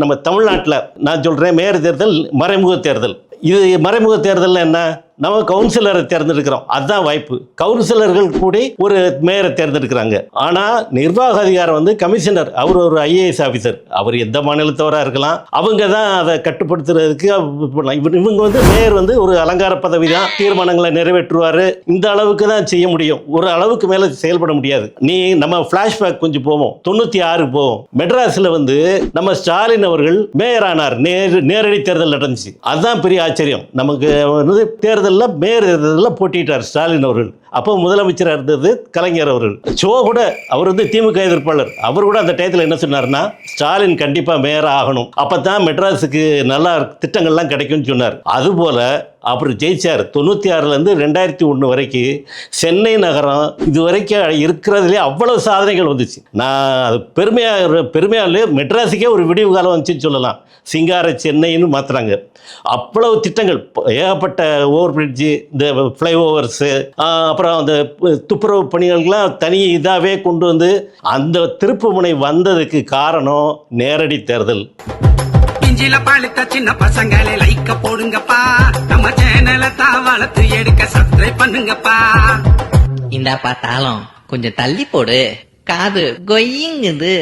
நம்ம தமிழ்நாட்டில் நான் சொல்கிறேன், மேயர் தேர்தல் மறைமுக தேர்தல். இது மறைமுக தேர்தல் என்ன, நம்ம கவுன்சிலரை தேர்ந்தெடுக்கிறோம், அதுதான் வாய்ப்பு. கவுன்சிலர்கள் கூடி ஒரு மேயரை தேர்ந்தெடுக்கிறாங்க. ஆனால் நிர்வாக அதிகாரம் வந்து கமிஷனர், அவர் ஒரு ஐஏஎஸ் ஆஃபீஸர், அவர் எந்த மாநிலத்தவராக இருக்கலாம், அவங்க தான் அதை கட்டுப்படுத்துறதுக்கு இவங்க வந்து மேயர் வந்து ஒரு அலங்கார பதவி தான், தீர்மானங்களை நிறைவேற்றுவார், இந்த அளவுக்கு தான் செய்ய முடியும், ஒரு அளவுக்கு மேலே செயல்பட முடியாது. நம்ம ஃப்ளாஷ்பேக் கொஞ்சம் போவோம், 96 போவோம். மெட்ராஸில் வந்து நம்ம ஸ்டாலின் அவர்கள் மேயர் ஆனார், நேரடி தேர்தல் நடந்துச்சு. அதுதான் பெரிய ஆச்சரியம் நமக்கு வந்து. தேர்தலில் மேயர் தேர்தலில் போட்டிட்டார் ஸ்டாலின் அவர்கள். அப்போ முதலமைச்சராக இருந்தது கலைஞர் அவர்கள். கூட அவர் வந்து திமுக எதிர்ப்பாளர், அவர் கூட அந்த டயத்தில் என்ன சொன்னார்னா, ஸ்டாலின் கண்டிப்பாக மேயர் ஆகணும், அப்போ தான் மெட்ராஸுக்கு நல்லா திட்டங்கள்லாம் கிடைக்கும்னு சொன்னார். அதுபோல் அவர் ஜெயிச்சார். 96லேருந்து 2001 வரைக்கும் சென்னை நகரம் இது வரைக்கும் இருக்கிறதுலே அவ்வளவு சாதனைகள் வந்துச்சு. நான் அது பெருமையாக மெட்ராஸுக்கே ஒரு விடிவு காலம் வந்துச்சுன்னு சொல்லலாம். சிங்கார சென்னைன்னு மாற்றுறாங்க. அவ்வளவு திட்டங்கள், ஏகப்பட்ட ஓவர் பிரிட்ஜு, இந்த ஃப்ளைஓவர்ஸு, அப்புறம் அந்த துப்புரவு பணிகள்லாம் தனி இதாகவே கொண்டு வந்து அந்த திருப்பு முனை வந்ததுக்கு காரணம் நேரடி தேர்தல். சின்ன பசங்களை லைக்க போடுங்கப்பா, நம்ம சேனலை தான் வளர்த்து எடுக்க சப்ஸ்கிரைப் பண்ணுங்கப்பா. இந்த பார்த்தாலும் கொஞ்சம் தள்ளி போடு, காது கொய்யுங்குது.